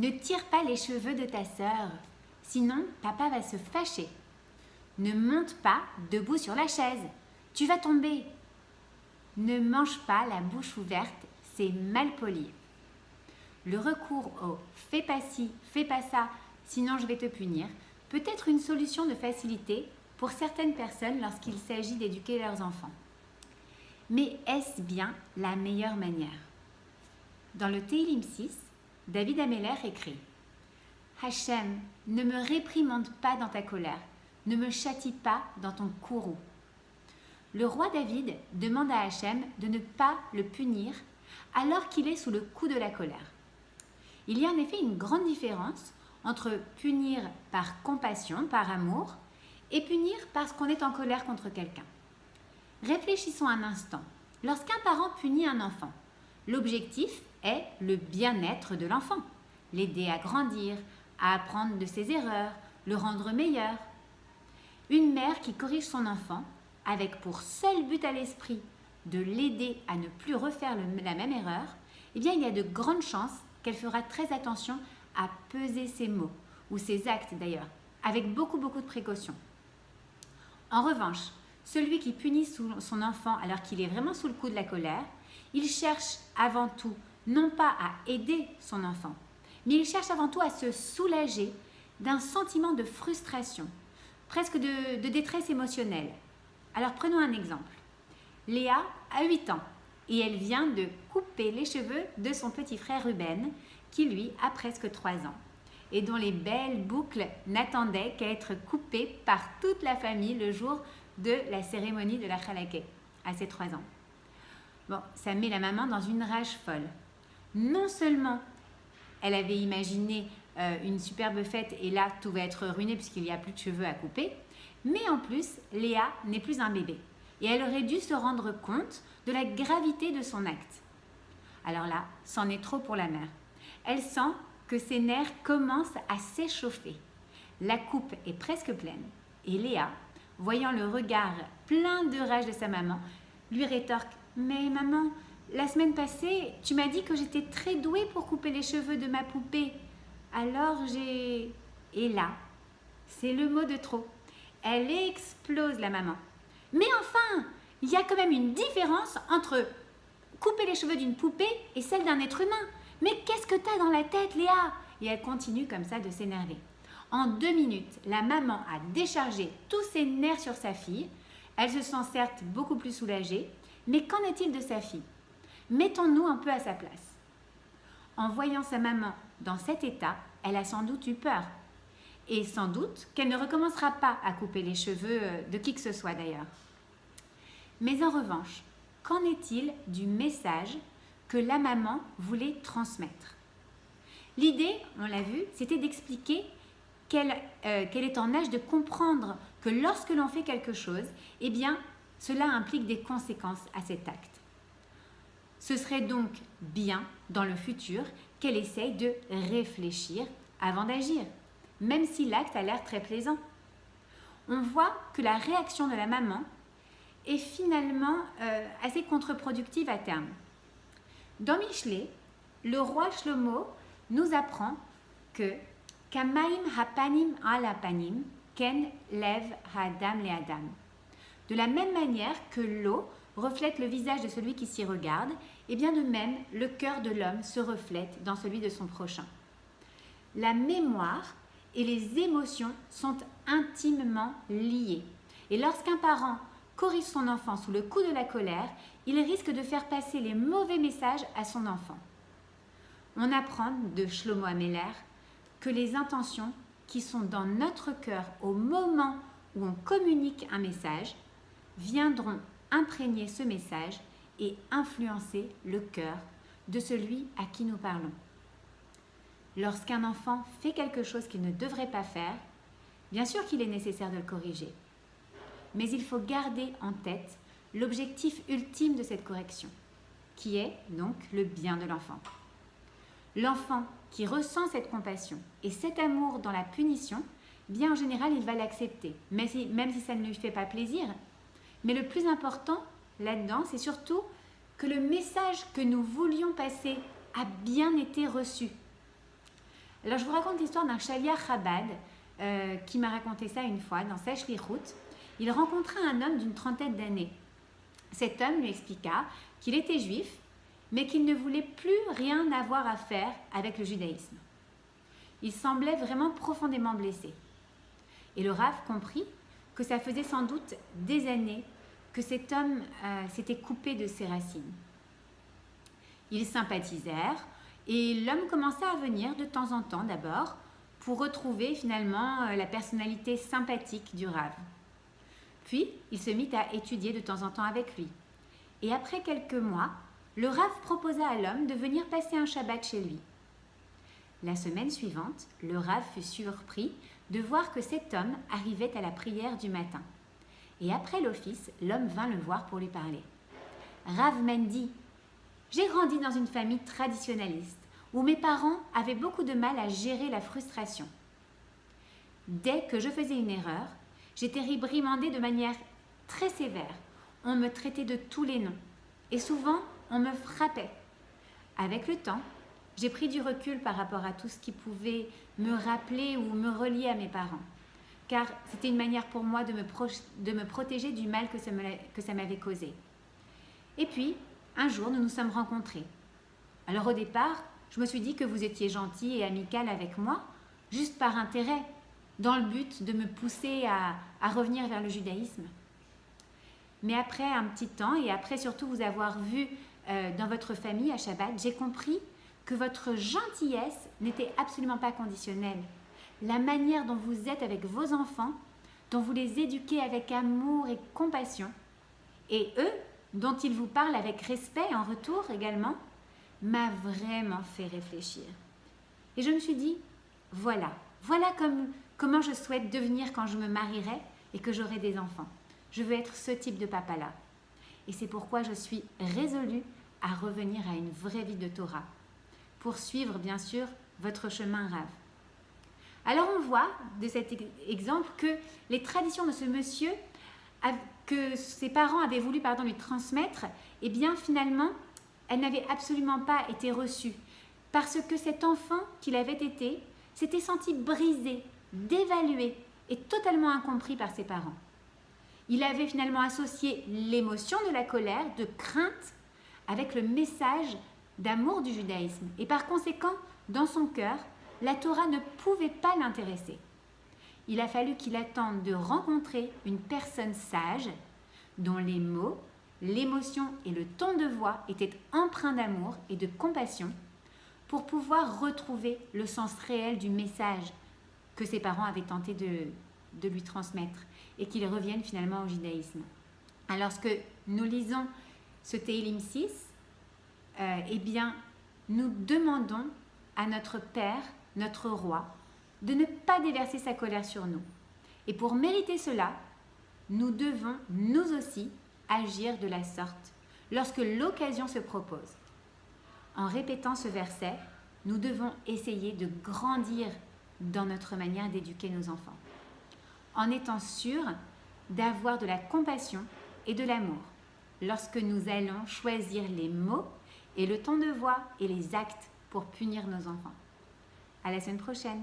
Ne tire pas les cheveux de ta sœur, sinon papa va se fâcher. Ne monte pas debout sur la chaise, tu vas tomber. Ne mange pas la bouche ouverte, c'est mal poli. Le recours au « fais pas ci, fais pas ça, sinon je vais te punir » peut être une solution de facilité pour certaines personnes lorsqu'il s'agit d'éduquer leurs enfants. Mais est-ce bien la meilleure manière? Dans le Tehillim 6, David Ameller écrit « Hachem, ne me réprimande pas dans ta colère, ne me châtie pas dans ton courroux. » Le roi David demande à Hachem de ne pas le punir alors qu'il est sous le coup de la colère. Il y a en effet une grande différence entre punir par compassion, par amour, et punir parce qu'on est en colère contre quelqu'un. Réfléchissons un instant. Lorsqu'un parent punit un enfant, l'objectif est le bien-être de l'enfant, l'aider à grandir, à apprendre de ses erreurs, le rendre meilleur. Une mère qui corrige son enfant avec pour seul but à l'esprit de l'aider à ne plus refaire la même erreur, eh bien il y a de grandes chances qu'elle fera très attention à peser ses mots, ou ses actes d'ailleurs, avec beaucoup de précautions. En revanche, celui qui punit son enfant alors qu'il est vraiment sous le coup de la colère, il cherche avant tout, non pas à aider son enfant, mais il cherche avant tout à se soulager d'un sentiment de frustration, presque de détresse émotionnelle. Alors prenons un exemple. Léa a 8 ans et elle vient de couper les cheveux de son petit frère Ruben, qui lui a presque 3 ans et dont les belles boucles n'attendaient qu'à être coupées par toute la famille le jour de la cérémonie de la Chalaké, à ses 3 ans. Bon, ça met la maman dans une rage folle. Non seulement elle avait imaginé une superbe fête et là tout va être ruiné puisqu'il n'y a plus de cheveux à couper, mais en plus Léa n'est plus un bébé et elle aurait dû se rendre compte de la gravité de son acte. Alors là, c'en est trop pour la mère. Elle sent que ses nerfs commencent à s'échauffer. La coupe est presque pleine et Léa, voyant le regard plein de rage de sa maman, lui rétorque « Mais maman, la semaine passée, tu m'as dit que j'étais très douée pour couper les cheveux de ma poupée. Alors j'ai... » Et là, c'est le mot de trop. Elle explose la maman. « Mais enfin, il y a quand même une différence entre couper les cheveux d'une poupée et celle d'un être humain. Mais qu'est-ce que t'as dans la tête, Léa ?» Et elle continue comme ça de s'énerver. En 2 minutes, la maman a déchargé tous ses nerfs sur sa fille. Elle se sent certes beaucoup plus soulagée, mais qu'en est-il de sa fille? Mettons-nous un peu à sa place. En voyant sa maman dans cet état, elle a sans doute eu peur. Et sans doute qu'elle ne recommencera pas à couper les cheveux de qui que ce soit d'ailleurs. Mais en revanche, qu'en est-il du message que la maman voulait transmettre? L'idée, on l'a vu, c'était d'expliquer qu'elle est en âge de comprendre que lorsque l'on fait quelque chose, eh bien, cela implique des conséquences à cet acte. Ce serait donc bien, dans le futur, qu'elle essaye de réfléchir avant d'agir, même si l'acte a l'air très plaisant. On voit que la réaction de la maman est finalement assez contre-productive à terme. Dans Michelet, le roi Shlomo nous apprend que « Kamaim hapanim ala panim, ken lev ha'adam le adam ». De la même manière que l'eau reflète le visage de celui qui s'y regarde, et bien de même, le cœur de l'homme se reflète dans celui de son prochain. La mémoire et les émotions sont intimement liées. Et lorsqu'un parent corrige son enfant sous le coup de la colère, il risque de faire passer les mauvais messages à son enfant. On apprend de Shlomo Ameller que les intentions qui sont dans notre cœur au moment où on communique un message viendront imprégner ce message et influencer le cœur de celui à qui nous parlons. Lorsqu'un enfant fait quelque chose qu'il ne devrait pas faire, bien sûr qu'il est nécessaire de le corriger. Mais il faut garder en tête l'objectif ultime de cette correction, qui est donc le bien de l'enfant. L'enfant qui ressent cette compassion et cet amour dans la punition, bien en général, il va l'accepter, même si ça ne lui fait pas plaisir. Mais le plus important là-dedans, c'est surtout que le message que nous voulions passer a bien été reçu. Alors je vous raconte l'histoire d'un Shaliach Chabad qui m'a raconté ça une fois dans sa shlichut. Il rencontra un homme d'une trentaine d'années. Cet homme lui expliqua qu'il était juif, mais qu'il ne voulait plus rien avoir à faire avec le judaïsme. Il semblait vraiment profondément blessé. Et le Rav comprit que ça faisait sans doute des années que cet homme s'était coupé de ses racines. Ils sympathisèrent et l'homme commença à venir de temps en temps d'abord pour retrouver finalement la personnalité sympathique du Rav. Puis, il se mit à étudier de temps en temps avec lui. Et après quelques mois, le Rav proposa à l'homme de venir passer un Shabbat chez lui. La semaine suivante, le Rav fut surpris de voir que cet homme arrivait à la prière du matin. Et après l'office, l'homme vint le voir pour lui parler. Rav Mendy, j'ai grandi dans une famille traditionnaliste où mes parents avaient beaucoup de mal à gérer la frustration. Dès que je faisais une erreur, j'étais réprimandée de manière très sévère. On me traitait de tous les noms et souvent on me frappait. Avec le temps, j'ai pris du recul par rapport à tout ce qui pouvait me rappeler ou me relier à mes parents, car c'était une manière pour moi de me protéger du mal que ça m'avait causé. Et puis, un jour, nous nous sommes rencontrés. Alors au départ, je me suis dit que vous étiez gentil et amical avec moi, juste par intérêt, dans le but de me pousser à revenir vers le judaïsme. Mais après un petit temps, et après surtout vous avoir vu dans votre famille à Shabbat, j'ai compris que votre gentillesse n'était absolument pas conditionnelle. La manière dont vous êtes avec vos enfants, dont vous les éduquez avec amour et compassion, et eux, dont ils vous parlent avec respect en retour également, m'a vraiment fait réfléchir. Et je me suis dit, voilà comment je souhaite devenir quand je me marierai et que j'aurai des enfants. Je veux être ce type de papa-là. Et c'est pourquoi je suis résolue à revenir à une vraie vie de Torah, pour suivre bien sûr votre chemin Rav. Alors on voit de cet exemple que les traditions de ce monsieur que ses parents avaient voulu lui transmettre, eh bien finalement, elles n'avaient absolument pas été reçues, parce que cet enfant qu'il avait été s'était senti brisé, dévalué et totalement incompris par ses parents. Il avait finalement associé l'émotion de la colère, de crainte, avec le message d'amour du judaïsme. Et par conséquent, dans son cœur, la Torah ne pouvait pas l'intéresser. Il a fallu qu'il attende de rencontrer une personne sage, dont les mots, l'émotion et le ton de voix étaient empreints d'amour et de compassion, pour pouvoir retrouver le sens réel du message que ses parents avaient tenté de lui transmettre et qu'il revienne finalement au judaïsme. Alors, lorsque nous lisons ce Tehillim 6, eh bien, nous demandons à notre Père, notre Roi, de ne pas déverser sa colère sur nous. Et pour mériter cela, nous devons, nous aussi, agir de la sorte lorsque l'occasion se propose. En répétant ce verset, nous devons essayer de grandir dans notre manière d'éduquer nos enfants, en étant sûrs d'avoir de la compassion et de l'amour lorsque nous allons choisir les mots et le ton de voix et les actes pour punir nos enfants. À la semaine prochaine!